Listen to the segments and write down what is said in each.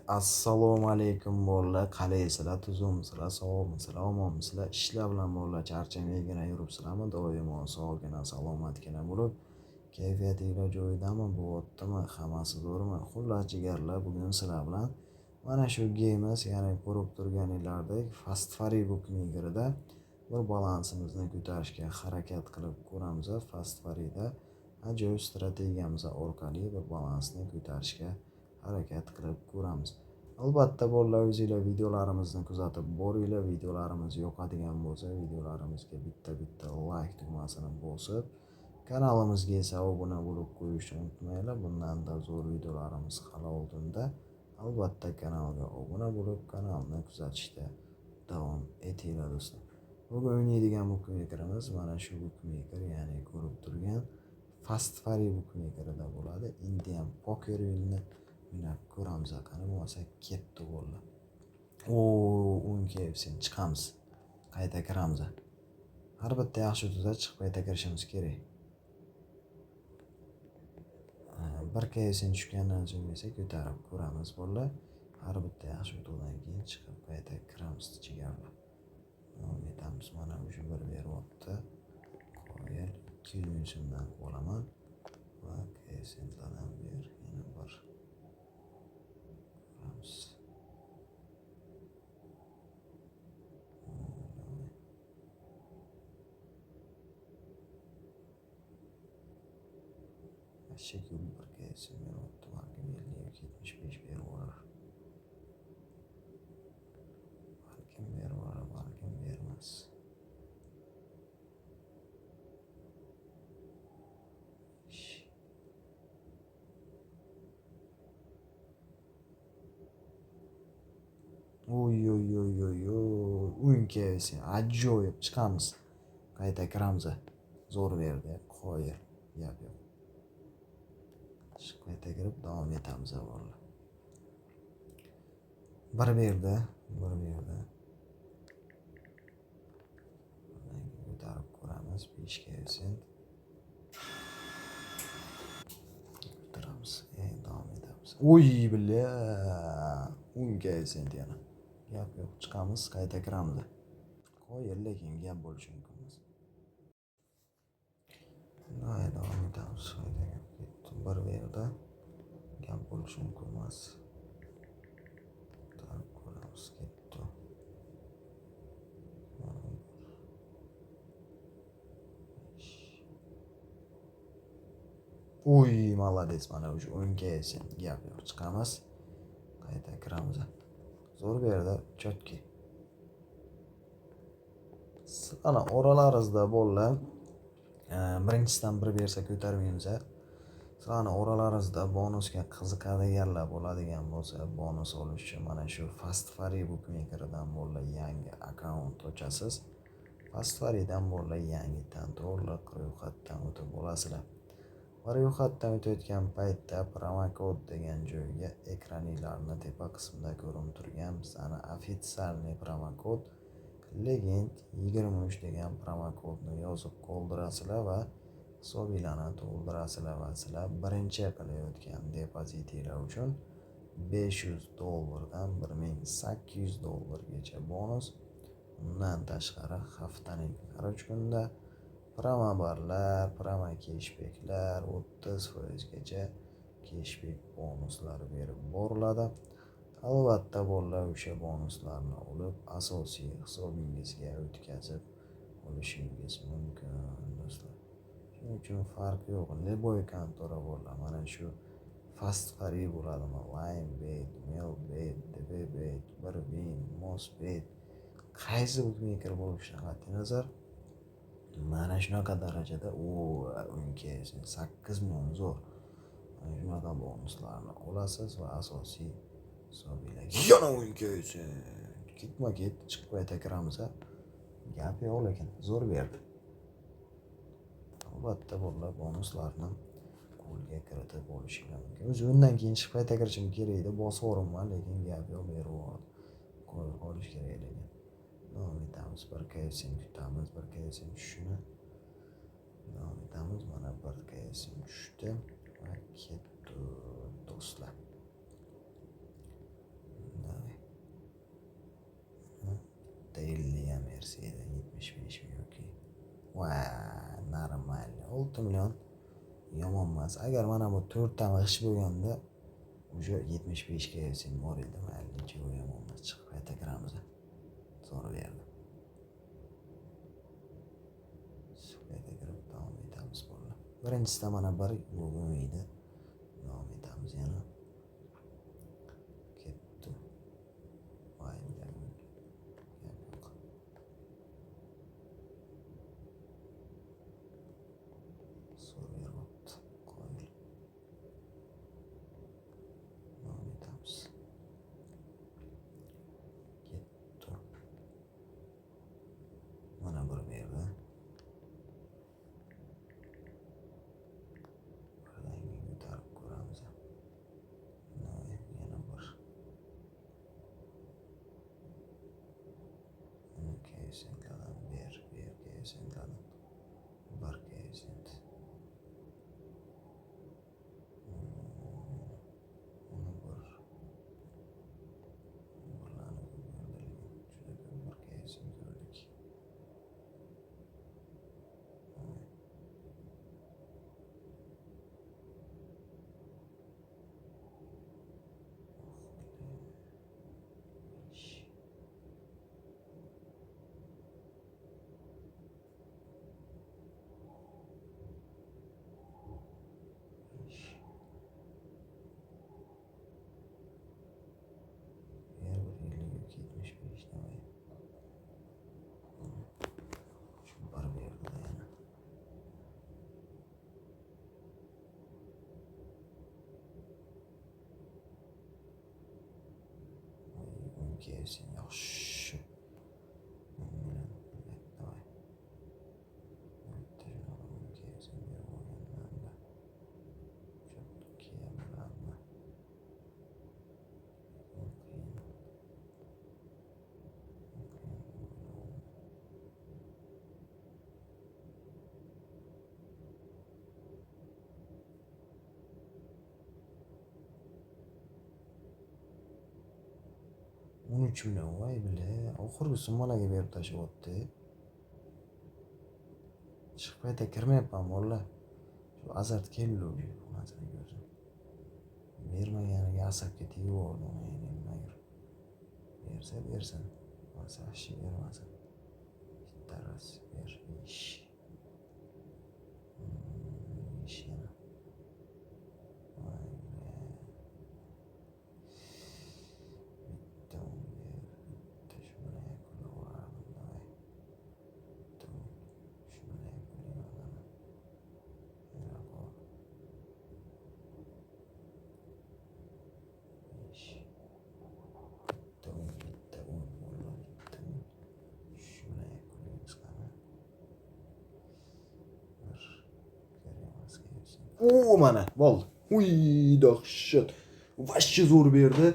Assalomu alaykum bolalar. Qalaysizlar? Tuzukmisizlar? Sog'misizlar? Omonmisizlar? Ishlar bilan bolalar charchamaygina yuribsizlarmi? Doimo sog'gina, salomatgina bo'lib, kayfiyatinglar joyidami? Bo'lyaptimi? Hammasi zo'rmi? Xullas jigarlar, bugun sizlar bilan mana shu geyimiz, ya'ni ko'rib turganinglardek Fast Free Bookmaker'da bir balansimizni ko'tarishga harakat qilib ko'ramiz. Fast Free'da ajoyib strategiyamiz orqali bir balansni ko'tarishga harakat qilib ko'ramiz. Albatta bolalar, o'zingizlar videolarimizni kuzatib boringlar. Videolarimiz yoqadigan bo'lsa, videolarimizga bitta like tugmasini bosib, kanalimizga esa obuna bo'lib qo'yishni unutmanglar. Bundan-da zo'r videolarimiz hali oldinda. Albatta kanalga obuna bo'lib, kanalni kuzatishda davom etinglar do'stlar. Bugun o'ynaydigan bookmakerimiz mana shu bookmaker, ya'ni ko'rib turgan Fast Free Bookmaker'da bo'ladi. Indian Poker o'yinini o'ynab ko'ramiz. Qani bo'lmasa ketdi bolalar. O'nkaysen chiqamiz. Qayta kiramiz. Har bitta yaxshi tuzda chiqib qayta kirishimiz kerak. Bir kaysen tushgandan so'ng esa ko'tarib ko'ramiz bolalar. Har bitta yaxshi tuzdan keyin chiqib qayta kiramiz jigarlar. Davom etamiz. Mana o'sha bir beryapti. Qoyil 200 so'mdan olaman va kaysenlardan ber yana bir ko'ramiz. Şekil bir kaysen beryapti. Balkim 50-75 berib olar. Balkim berib olar, balkim bermas. O'nkaysen ajoyib chiqamiz. Qayta kiramiz. Zo'r berdi. Qo'yib gap yo'q. Qayta kirib davom etamiz bolalar. Bir berdi. Ko'tarib ko'ramiz 5 kaysen. Ko'taramiz. Davom etamiz. Billa. 10 kaysen yana. Gap yo'q, chiqamiz, qayta kiramiz. Qo'yil, lekin gap bo'lishi mumkin emas. Davom etamiz. Bir berdi. Gap bo'lishi mumkin emas. Ko'tarib ko'ramiz, ketdi. Молодец, mana o'sha 10 kaysen. Gap yo'q, chiqamiz. Qayta kiramiz. Zo'r berdi, chotki. Ana oralaringizda bolalar, birinchisidan bir bersa ko'tarmaymiz. Sizlarning oralaringizda bonusga qiziqadiganlar bo'ladigan bo'lsa, bonus olish uchun mana shu Fast Free Bookmaker'dan bolalar yangi akkaunt ochasiz. Fast Free'dan bolalar yangidan to'liq ro'yxatdan o'tib olasizlar. Ro'yxatdan o'tayotgan paytda promokod degan joyga ekraninglarni tepa qismida ko'rinib turgan bizning ofitsialniy promokod Legend 23 degan promokodni yozib qoldirasizlar va hisobinglarni to'ldirasizlar va sizlar birinchi qilayotgan depozitinglar uchun $500 dan $1800 bonus. Undan tashqari haftaning har 3 kunida promo barlar, promo cashbacklar 30% gacha cashback bonuslari berib boriladi. Albatta bolalar o'sha bonuslarni olib asosiy hisobingizga o'tkazib olishingiz mumkin do'stlar. Shuning uchun farq yo'q. Leboy kontora bolalar mana shu Fast Free bo'ladimi? Linebet, Melbet, DBBet, Birbin, Mosbet, qaysi bookmaker bo'lishidan qat'iy nazar mana shunaqa darajada o'nkaysen 8 million zo'r. Mana shunaqa bonuslarni olasiz va asosiy hisobingizga yana o'nkaysen. Ketma-ket chiqib qayta kiramiz. Gap yo'q, lekin zo'r berdi. Albatta bolalar bonuslarni qo'lga kiritib olishingiz mumkin. O'zi undan keyin chiqib qayta kirishim kerak edi, bosaveraman, lekin gap yo'q, berib qo'yib qolish kerak lekin. Davom etamiz. Bir kaysen kutamiz, bir kaysen tushishini. Davom etamiz. Mana bir kaysen tushdi va ketdi do'stlar. 50 ham bersa edi, 75 mi yoki. Voy, normal. 6 million yomon emas. Agar mana bu 4 ta g'ish bo'lganda, уже 75 ga yetsang bor edi, mayli, nechun yomon emas. Chiqib qayta kiramiz. So'rab berdi. Suhbatga kirib davom etamiz bo'ldi. Birinchisida mana bir bo'lmaydi. Davom etamiz yana. Ketdi. Voy, gap yo'q. So'rayapti. Qo'yil. Davom etamiz. Ketdi. Mana bir berdi. Ko'tarib ko'ramiz. Yana bir. Keysenkadan ber keysenkadan. Bir keysent. Onu birlarni ko'rdik. Juda ko'p bir keysent ko'rdik. Kesin yaxshi. Давай. Kesin berganman. Çok kiyamlarni. 13 million voy bile. Oxirgi summalarga berib tashlayapti. Chiqib qayta kirmayapman bola. Shu azart keldi уже. Nazarga ko'rsin. Bermaganiga asabga tegib oldim. Nimadir. Bersin. Bo'lsa yaxshi bermasin. Taras ber ish. Ish yana. O mana bo'ldi. Uy, dahshat. Vashchi zo'r berdi.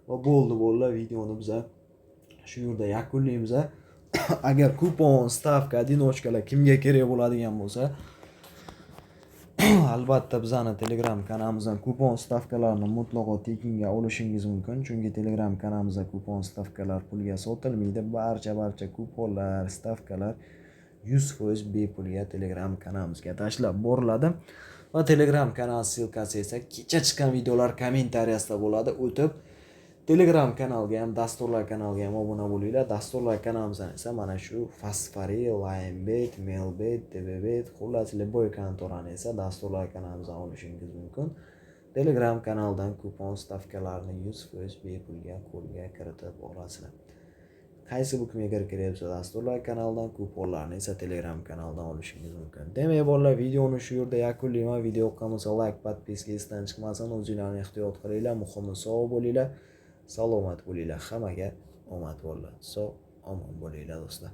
Va bo'ldi bolalar, videoni biz shu yerda yakunlaymiz. Agar kupon, stavka, одиночкаlar kimga kerak bo'ladigan bo'lsa, albatta bizning Telegram kanalimizdan kupon stavkalarni mutlaqo tekinga olishingiz mumkin. Chunki Telegram kanalimizda kupon stavkalar pulga sotilmaydi. Barcha kuponlar, stavkalar 100% bepulga Telegram kanalimizga tashlab boriladi. Va Telegram kanal silkasi esa kecha chiqqan videolar kommentariyasida bo'ladi. O'tib Telegram kanalga ham, dasturlar kanaliga ham obuna bo'linglar. Dasturlar kanalimizdan esa mana shu Fastfari, Linebet, Mailbet, DBBet, xullas Liboy kontorani esa dasturlar kanalimizdan olishingiz mumkin. Telegram kanaldan kupon stavkalarini 100% bepulga qo'lga kiritib olasizlar. Qaysi bukmega kiryapsa dasturlar kanalidan, kuponlarni esa Telegram kanalidan olishingiz mumkin. Demak bolalar, videoni shu yerda yakunlayman. Video yoqqan bo'lsa like, podpiska esdan chiqmasin. O'zinglarni ehtiyot qilinglar, muhimi sog' bo'linglar, salomat bo'linglar. Hammaga omad bolalar. Sog', omon bo'linglar do'stlar.